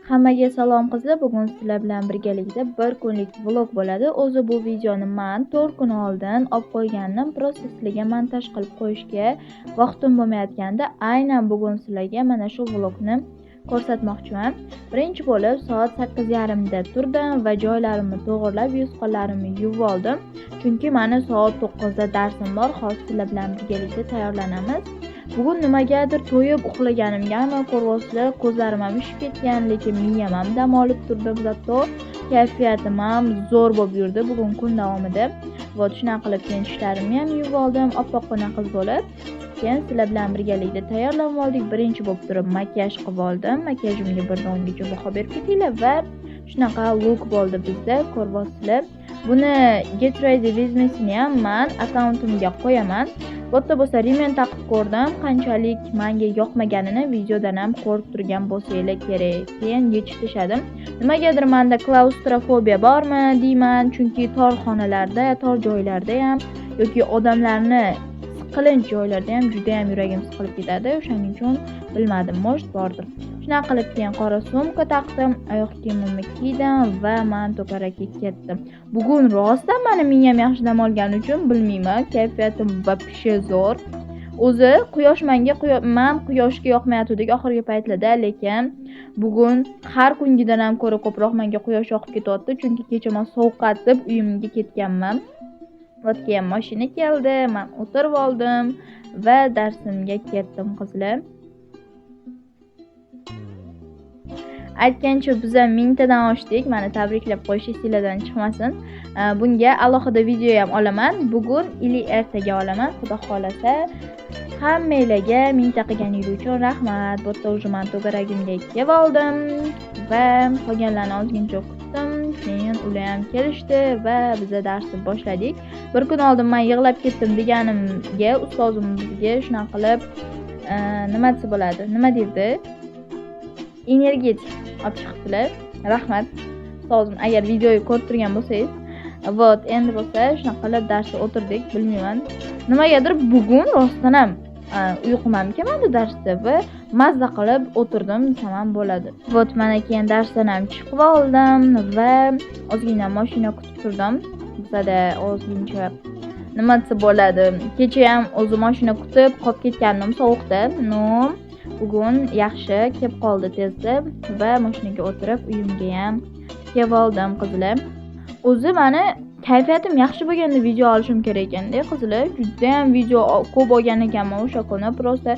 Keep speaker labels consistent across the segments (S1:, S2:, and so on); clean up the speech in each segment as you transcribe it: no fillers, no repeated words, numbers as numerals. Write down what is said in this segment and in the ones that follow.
S1: Hammaga salom qizlar. Bugun sizlar bilan birgalikda bir kunlik vlog bo'ladi. O'zi bu videoni men 4 kun oldin olib qo'ygandim. Prosta sizlarga montaj qilib qo'yishga vaqtim bo'lmayotganda aynan bugun sizlarga mana shu vlogni ko'rsatmoqchiman. Birinchi bo'lib soat 8:30 da turdim va joylarimni to'g'rilab, yuz-qo'llarimni yuvib oldim. Chunki meni soat 9 da darsim bor. Hozir sizlar bilan birgalikda tayyorlanamiz. Bugun nimagadir to'yib uxlaganimgami ko'ryapsizlar, ko'zlarim ham ishib ketgan, lekin miyam ham dam olib turdim. Zato kayfiyatim ham zo'r bo'lib yurdi bugun kun davomida. Va shunaqa qilib keyin tishlarimni ham yuvib oldim, oppoqqina qiz bo'lib. Keyin sizlar bilan birgalikda tayyorlanib oldik. Birinchi bo'lib turib makiyaj qilib oldim. Makiyajimga bir dongacha baho berib ketinglar va shunaqa look bo'ldi bizda, ko'ryapsizlar. Buni Get Ready With Me'sini ham men akkauntimga qo'yaman. Bo'tta bo'lsa rimen taqib ko'rdim, qanchalik menga yoqmaganini videodan ham ko'rib turgan bo'lsanglar kerak. Keyin yechib tashladim. Nimagadir menda klaustrofobiya bormi deyman, chunki tor xonalarda, tor joylarda ham yoki odamlarni siqilinch joylarda ham juda ham yuragim siqilib ketadi. O'shaning uchun bilmadim, может bordir. Shunaqa qilib keyin qora sumka taqdim, oyoq kiyimimni kiydim va men to'garakka ketdim. Bugun rostdan meni miyam yaxshi dam olgani uchun bilmayman, kayfiyatim va pishi zo'r. O'zi quyosh men quyoshga yoqmayotgandik oxirgi paytlarda, lekin bugun har kungidan ham ko'ra ko'proq menga quyosh yoqib ketyapti, chunki kecha men sovqatib uyimga ketganman. Keyin mashina keldi, men o'tirib oldim va darsimga ketdim qizlar. Aytgancha biz ham mingtadan oshdik. Meni tabriklab qo'yish esingizdan chiqmasin. Bunga alohida video ham olaman. Bugun ili ertaga olaman, xudo xolasa. Hammanglarga mingta qilganingiz uchun rahmat. Bu yerda o'zi men to'garagimga kelib oldim va qolganlarni ozgincha kutdim. Keyin ular ham kelishdi va biz darsni boshladik. Bir kun oldin men yig'lab ketdim deganimga ustozim bizga shunaqa qilib nima desa bo'ladi? Nima deydi? Energetik olib chiqibdilar. Rahmat ustozim, agar videoni ko'rib turgan bo'lsangiz. Vot, endi bo'lsa shunaqa qilib darsga o'tirdik, bilmayman. Nimagadir bugun rostdan ham uyqum ham kelmadi darsda va mazza qilib o'tirdim desam ham bo'ladi. Vot, mana keyin darsdan ham chiqib oldim va ozgina mashina kutib turdim. Bizda ozgincha nima desa bo'ladi? Kecha ham o'zi mashina kutib qolib ketgandim sovuqda. Bugun yaxshi kelib qoldi tezda va mashinaga o'tirib uyimga ham kelib oldim qizlar. O'zi meni kayfiyatim yaxshi bo'lganda video olishim kerak ekanda qizlar. Juda ham video ko'p olgan ekanman o'sha kuni. Prosta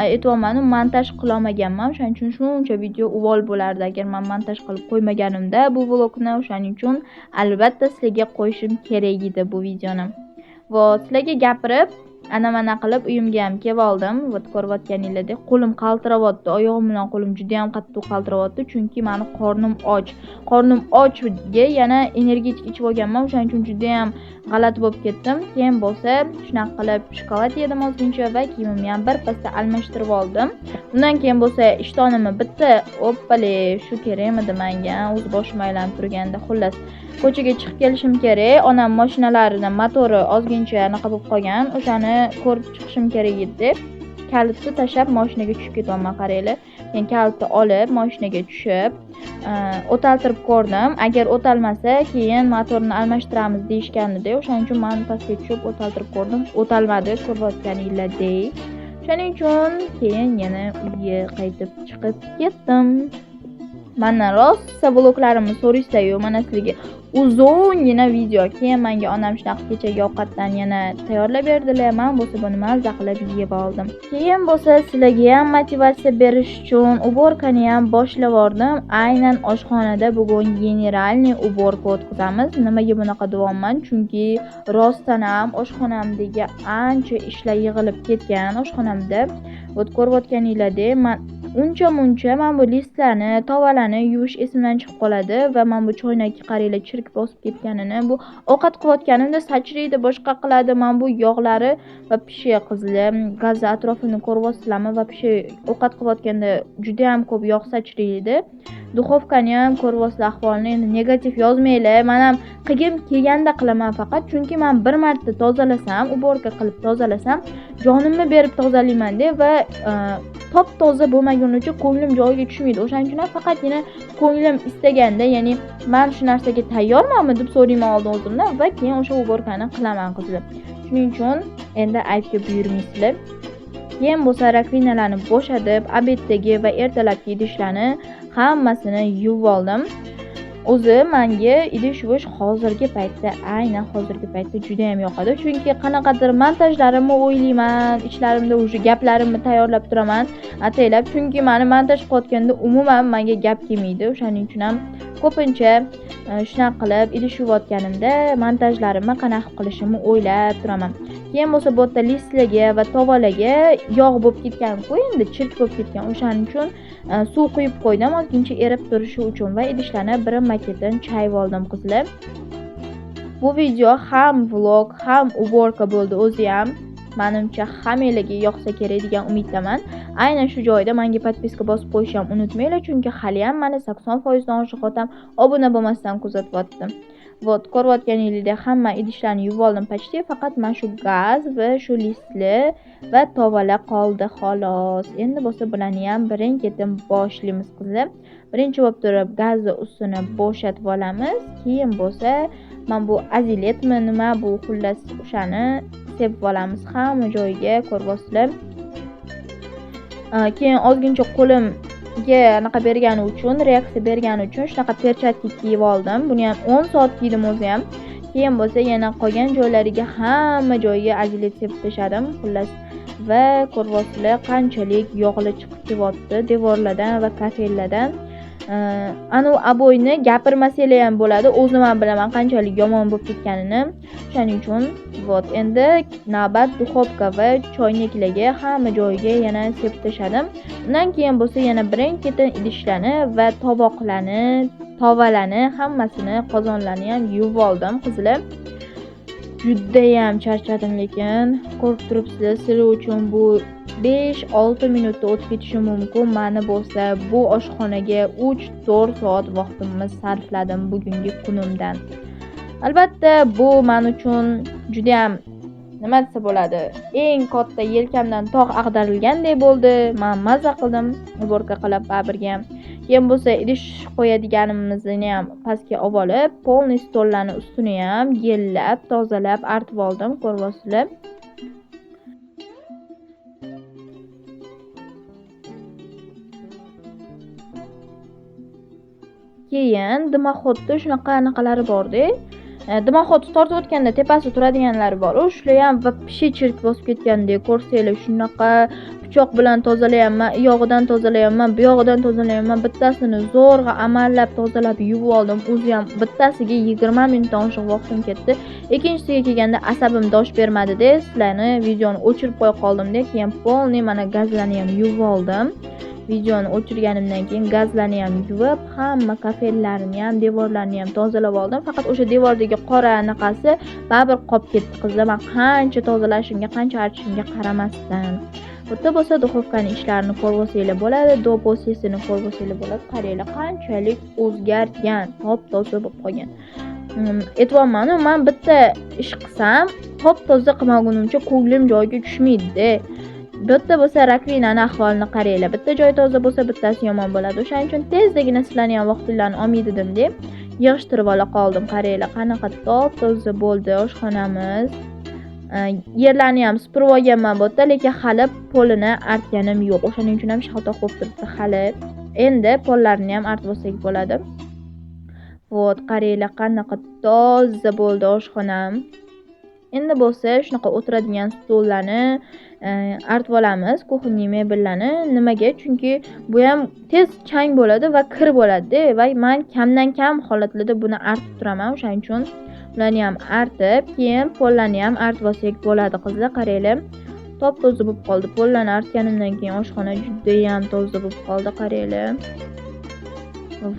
S1: aytolmadim, montaj qila olmaganman. O'shaning uchun shuncha video uvol bo'lardi agar men montaj qilib qo'ymaganimda bu vlogni. O'shaning uchun albatta sizlarga qo'yishim kerak edi bu videoni. Va sizlarga gapirib ana qilib uyimga ham kelib oldim. Vot ko'rayotganinglardek qo'lim qaltirayapti, oyog'im bilan qo'lim juda ham qattiq qaltirayapti, chunki meni qornim och. Qornim ochga yana energetik ichib olganman, o'shaning uchun juda ham g'alati bo'lib ketdim. Keyin bo'lsa shunaqa qilib shokolad yedim ozgincha va kiyimimni ham bir pasda almashtirib oldim. Undan keyin bo'lsa ishtonimni bitta oppale shu kerakmidi menga, o'z boshim aylanib turganda. Xullas ko'chaga chiqib kelishim kerak. Onam mashinalarining motori ozgincha anaqa bo'lib qolgan. O'shani ko'rib chiqishim kerak edi. Kalitni tashlab mashinaga tushib ketyapman, qaranglar. Men kalitni olib mashinaga tushib, o'taltirib ko'rdim. Agar o'talmasa, keyin motorni almashtiramiz deyishganida, o'shaning uchun men pastga tushib o'taltirib ko'rdim. O'talmadi, ko'rayotganinglardek. O'shaning uchun keyin yana uyga qaytib chiqib ketdim. Mendan rosa vloklarimni so'raysizlar-yu, mana sizlarga uzungina video. Keyin menga onam shunaqa kechagi ovqatdan yana tayyorlab berdilar. Men bo'lsa buni mazza qilib yeb oldim. Keyin bo'lsa sizlarga ham motivatsiya berish uchun uborkani ham boshlab yubordim. Aynan oshxonada bugun generalniy uborka o'tkazamiz. Nimaga bunaqa deyapman? Chunki rostdan ham oshxonamdagi ancha ishlar yig'ilib ketgan oshxonamda. Vot ko'rayotganinglardek, men uncha men bu listlarni, tovalarni yuvish esimdan chiqib qoladi va men bu choynakka qaranglar chirk bosib ketganini, bu ovqat qilayotganimda sachraydi, boshqa qiladi. Men bu yog'lari va pishi qizlar, gaz atrofini ko'ryapsizlarmi va pishi ovqat qilayotganda juda ham ko'p yog' sachraydi. Duxovkani ham ko'ryapsizlar ahvolini. Endi negativ yozmanglar. Men ham qilgim kelganda qilaman faqat, chunki men bir marta tozalasam, uborka qilib tozalasam, jonimni berib tozalayman-da va top toza bo'lmagunicha ko'nglim joyiga tushmaydi. O'shaning uchun ham faqatgina ko'nglim istaganda, ya'ni men shu narsaga tayyormanmi deb so'rayman oldin o'zimdan va keyin o'sha уборкani qilaman qizlar. Shuning uchun endi aybga buyurmaysizlar. Keyin bo'lsa rakvinalarni bo'shatib, obetdagi va ertalabki idishlarni hammasini yuvib oldim. O'zi menga idish yuvish hozirgi paytda juda ham yoqadi. Chunki qanaqadir montajlarimni o'ylayman, ichlarimda o'sha gaplarimni tayyorlab turaman, ataylab. Chunki meni montaj qilayotganda umuman menga gap kelmaydi. O'shaning uchun ham ko'pincha shunaqa qilib idish yuvayotganimda montajlarimni qanaqa qilishimni o'ylab turaman. Keyin bo'lsa bu yerda listlarga va tovalarga yog' bo'lib ketgan-ku, endi chirk bo'lib ketgan. O'shaning uchun suv quyib qo'ydim, ozgincha erib turishi uchun va idishlarni birin-maketin chayib oldim qizlar. Bu video ham vlog, ham уборка bo'ldi o'zi ham. Menimcha hammanglarga yoqsa kerak degan umiddaman. Aynan shu joyda menga podpiska bosib qo'yishni ham unutmanglar, chunki hali ham meni 80% dan oshiq odam obuna bo'lmasdan kuzatyapti. Vot, ko'rayotganingizdek hamma idishlarni yuvib oldim почти, faqat men shu gaz va shu listli va tovalar qoldi xolos. Endi bo'lsa bularni ham birin-ketin boshlaymiz qizlar. Birinchi bo'lib turib gazni ustini bo'shatib olamiz. Keyin bo'lsa men bu aziletmi nima bu xullas o'shani sepib olamiz hamma joyiga, ko'ryapsizlar. Keyin ozgincha qo'limga anaqa bergani uchun, reaksiya bergani uchun shunaqa perchatki kiyib oldim. Buni ham 10 soat kiydim o'zi ham. Keyin bo'lsa yana qolgan joylariga hamma joyiga azilet sepib tashladim xullas. Va ko'ryapsizlar qanchalik yog'li chiqib kelyapti devorlardan va kafellardan. Anu aboyni gapirmasanglar ham bo'ladi. O'zim ham bilaman qanchalik yomon bo'lib ketganini. Shuning uchun vot endi navbat duxovka va choynaklarga hamma joyiga yana sepib tashladim. Undan keyin bo'lsa yana birin-ketin idishlarni va tovoqlarni, tovalarni, hammasini, qozonlarni ham yuvib oldim qizlar. Juda ham charchadim, lekin ko'rib turibsizlar, sizlar uchun bu 5-6 minutda o'tib ketishi mumkin. Meni bo'lsa bu oshxonaga 3-4 soat vaqtimni sarfladim bugungi kunimdan. Albatta bu men uchun juda ham nima desa bo'ladi, eng katta yelkamdan tog' ag'darilgandek bo'ldi. Men mazza qildim, уборка qilib baribirga. Keyin bo'lsa idish qo'yadiganimizni ham pastga olib, polniy stollarni ustini ham yellab, tozalab, artib oldim, ko'ryapsizlar. Keyin dimoxodda shunaqa anaqalari bor-da. Dimoxodni tortayotganda tepasi turadiganlari bor. Shular ham va pishi chirk bosib ketgandek ko'rsanglar, shunaqa pichoq bilan tozalayapman, u yog'idan tozalayapman, bu yog'idan tozalayapman. Bittasini zo'rg'a amallab tozalab yuvib oldim. O'zi ham bittasiga 20 minutdan oshiq vaqtim ketdi. Ikkinchisiga kelganda asabim dosh bermadi-da, sizlarni videoni o'chirib qo'ya qoldim-da, keyin polniy mana gazlarni ham yuvib oldim. Videoni o'chirganimdan keyin gazlarni ham yuvib, hamma kafellarni ham, devorlarni ham tozalab oldim. Faqat o'sha devordagi qora anaqasi baribir qolib ketdi qizlar. Men qancha tozalashimga, qancha artishimga qaramasdan. Bu yerda bo'lsa duxovkaning ishlarini ko'rib bo'ladi, doposisini ko'rib bo'ladi. Qaranglar, qanchalik o'zgargan, top-toza bo'lib qolgan. Aytibman, men bitta ish qilsam, top-toza qilmagunimcha ko'nglim joyiga tushmaydi-da. Bu yerda bo'lsa rakvinaning ahvolini qaranglar. Bitta joy toza bo'lsa, bittasi yomon bo'ladi. O'shaning uchun tezdagina sizlarni ham vaqtingizni olmaydidim deb yig'ishtirib ola qoldim. Qaranglar, qanaqa top-toza bo'ldi oshxonamiz. Yerlarni ham supurib olganman bu yerda, lekin hali polini artganim yo'q. O'shaning uchun ham shaltoq bo'lib turibdi hali. Endi pollarni ham artib olsak bo'ladi. Vot, qaranglar, qanaqa toza bo'ldi oshxonam. Endi bo'lsa shunaqa o'tiradigan stollarni artib olamiz, kuxonniy mebellarni. Nimaga? Chunki bu ham tez chang bo'ladi va kir bo'ladi va men kamdan kam holatlarda buni artib turaman. O'shaning uchun ularni ham artib, keyin pollarni ham artib olsak bo'ladi qizlar. Qaranglar, top-toza bo'lib qoldi. Pollarni artganimdan keyin oshxona juda ham toza bo'lib qoldi, qaranglar.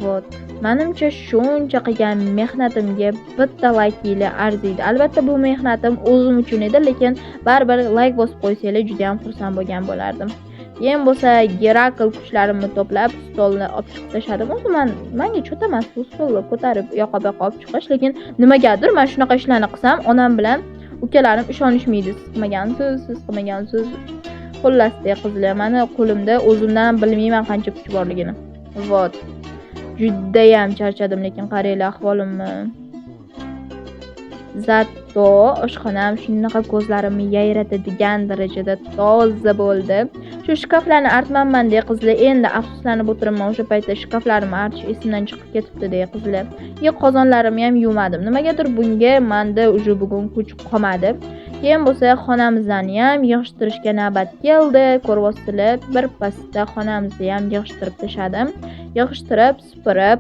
S1: Vot. Menimcha shuncha qilgan mehnatimga bitta laykinglar arziydi. Albatta bu mehnatim o'zim uchun edi, lekin baribir layk bosib qo'ysanglar juda ham xursand bo'lgan bo'lardim. Keyin bo'lsa Gerakl kuchlarimni to'plab stolni olib chiqib tashladim. O'zi menga cho'ta emas bu stolni ko'tarib yoqa-yoqa olib chiqish, lekin nimagadir men shunaqa ishlarni qilsam, onam bilan ukalarim ishonishmaydi. Siz qilmagansiz. Xullasda qizlar, mana qo'limda o'zimdan bilmayman qancha kuch borligini. Vot. Judayam charchadim, lekin qaranglar ahvolimni. Zatto oshxonam shunaqa ko'zlarimni yayratadigan darajada toza bo'ldi. Shu shkaflarni artmanman de qizlar. Endi afsuslanib o'tiribman, o'sha paytda shkaflarimni artish esimdan chiqib ketibdi de qizlar. Qo'zonlarimni ham yuvmadim. Nimagadir bunga menda уже bugun kuch qolmadi. Keyin bo'lsa xonamizni ham yig'ishtirishga navbat keldi. Ko'ryapsizlar, bir pasda xonamizni ham yig'ishtirib tashladim. Yig'ishtirib, supurib,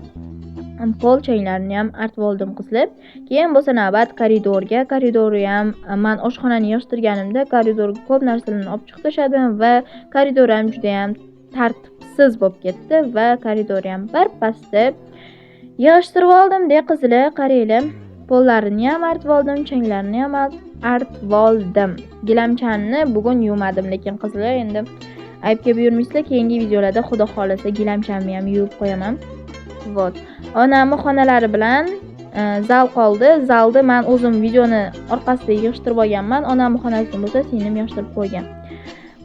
S1: polchanglarni ham artib oldim qizlar. Keyin bo'lsa navbat koridorga. Koridorni ham men oshxonani yig'ishtirganimda koridorga ko'p narsalarni olib chiqib tashladim va koridor ham juda ham tartibsiz bo'lib ketdi va koridorni ham bir pasda yig'ishtirib oldim de qizlar. Qaranglar, pollarini ham artib oldim, changlarini ham artib oldim. Gilamchamni bugun yuvmadim, lekin qizlar, endi aybga buyurmaysizlar, keyingi videolarda xudo xolasa gilamchamni ham yuvib qo'yaman. Vot. Onamni xonalari bilan zal qoldi. Zalni men o'zim videoni orqasida yig'ishtirib olganman. Onamni xonasini bo'lsa singlim yig'ishtirib qo'ygan.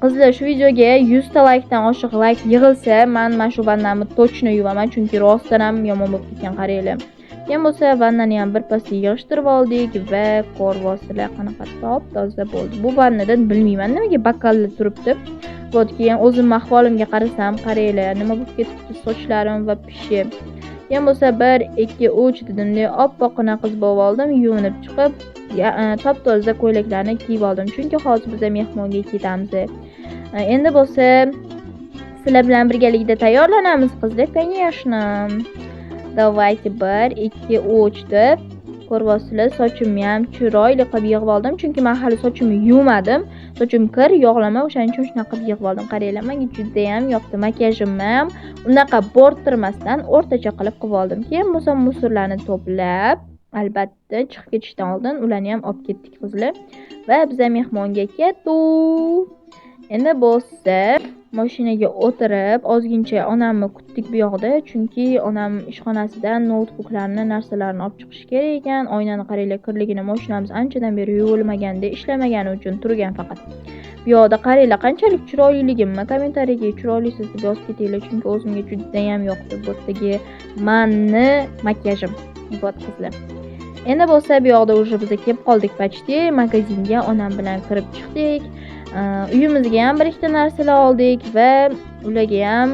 S1: Qizlar, shu videoga 100 ta laykdan oshiq layk yig'ilsa, men shu vannamni точно yuvaman, chunki rostdan ham yomon bo'lib ketgan, qaranglar. Keyin bo'lsa vannani ham bir pasda yig'ishtirib oldik va ko'ryapsizlar qanaqa top-toza bo'ldi. Bu vannadan bilmayman nimaga bakallar turibdi. Vot, keyin o'zim ahvolimga qarasam, qaranglar, nima bo'lib ketibdi sochlarim va pishi. Keyin bo'lsa 1 2 3 dedimda, oppoqqina qiz bo'lib oldim, yuvinib chiqib, top-toza ko'ylaklarni kiyib oldim, chunki hozir biz mehmonga ketamiz. Endi bo'lsa sizlar bilan birgalikda tayyorlanamiz qizlar, конечно. Давайте 1 2 3 deb ko'ryapsizlar, sochimni ham chiroyli qilib yig'ib oldim, chunki men hali sochimni yuvmadim. Sochim kir, yog'lama, o'shaning uchun shunaqa qilib yig'ib oldim. Qaranglar, menga juda ham yoqdi. Makiyajimni ham unaqa bo'rttirmasdan o'rtacha qilib oldim. Keyin bo'lsa musorlarni to'plab, albatta chiqib ketishdan oldin ularni ham olib ketdik qizlar va biz mehmonga ketdik. Endi bo'lsa mashinaga o'tirib ozgincha onamni kutdik bu yoqda, chunki onam ishxonasidan noutbuklarni, narsalarni olib chiqish kerak ekan. Oynani qaranglar, kirligini, mashinamiz anchadan beri yuvilmaganda, ishlamagani uchun turgan faqat. Bu yoqda qaranglar, qanchalik chiroyliligimni kommentariyaga chiroylisiz deb yozib ketinglar, chunki o'zimga juda ham yoqdi bu yerdagi meni makiyajim. Bot qizlar. Endi bo'lsa bu yoqda уже biz kelib qoldik почти. Magazinga onam bilan kirib chiqdik. Uyimizga ham bir ikkita narsalar oldik va ularga ham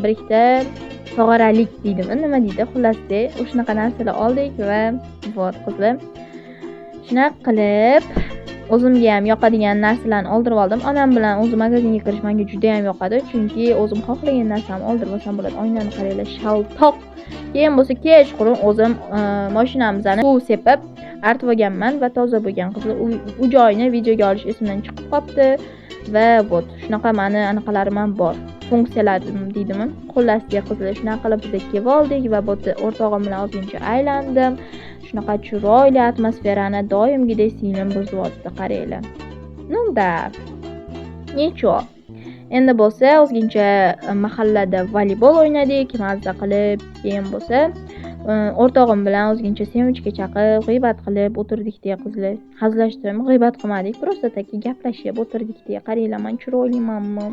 S1: bir ikkita tog'oralik deydimi, nima deydi, xullasda o'shanaqa narsalar oldik va vot qizlar. Shunaqa qilib o'zimga ham yoqadigan narsalarni oldirib oldim. Onam bilan o'zim magazinga kirish menga juda ham yoqadi, chunki o'zim xohlagan narsamni oldirib olsam bo'ladi. Oynani qaranglar, shaltoq. Keyin bo'lsa kechqurun o'zim mashinamizni suv sepib artib olganman va toza bo'lgan qizlar. U joyni videoga olish esimdan chiqib qopti va vot shunaqa meni anaqalarim ham bor. Funksiyalarim deydimi? Xullasga qizlar, shunaqa qilib biz kelib oldik va bu o'rtog'im bilan ozgincha aylandim. Shunaqa chiroyli atmosferani doimgidek singlim buzyapti, qaranglar. Nunda. Necho. Endi bo'lsa ozgincha mahallada voleybol o'ynadik, mazza qilib, keyin bo'lsa o'rtog'im bilan ozgincha semichga chaqib, g'iybat qilib o'tirdik deya qizlar. Hazillashtirib, g'iybat qilmadik, просто taki gaplashib o'tirdik deya. Qaranglar, men chiroylimanmi?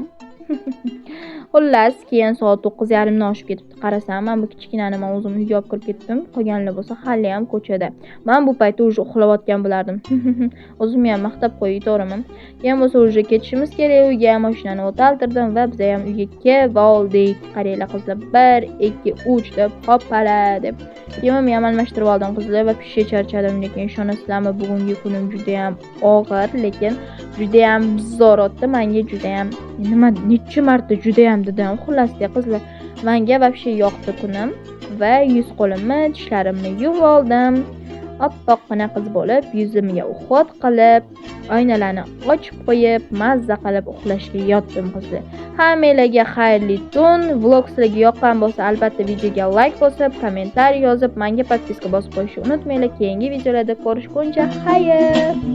S1: Xullas, keyin soat 9:30 oshib ketibdi. Qarasam, men bu kichkinani men o'zim uyga olib kirib ketdim. Qolganlar bo'lsa hali ham ko'chada. Men bu paytda уже uxlayotgan bo'lardim. O'zimni ham maqtab qo'yayto'raman. Keyin bo'lsa уже ketishimiz kerak uyga, mashinani o'taltirdim va biz ham uyga kelib oldik. Qaranglar qizlar, 1 2 3 deb hoppala deb kiyimimni ham almashtirib oldim qizlar va pishga charchadim, lekin ishonasizlarmi, bugungi kunim juda ham og'ir, lekin juda ham zo'r o'tdi. Menga juda ham nima necha marta juda ham dedim. Xullasda qizlar, menga вообще yoqdi kunim va yuz qo'limni, tishlarimni yuvib oldim. Oppoqqina qiz bo'lib, yuzimga uxot qilib, oynalarni ochib qo'yib, mazza qilib uxlashga yotdim qizlar. Hammalarga xayrli tun. Vlog sizlarga yoqqan bo'lsa, albatta videoga like bosib, kommentariy yozib, menga podpiska bosib qo'yishni unutmanglar. Keyingi videolarda ko'rishguncha xayr.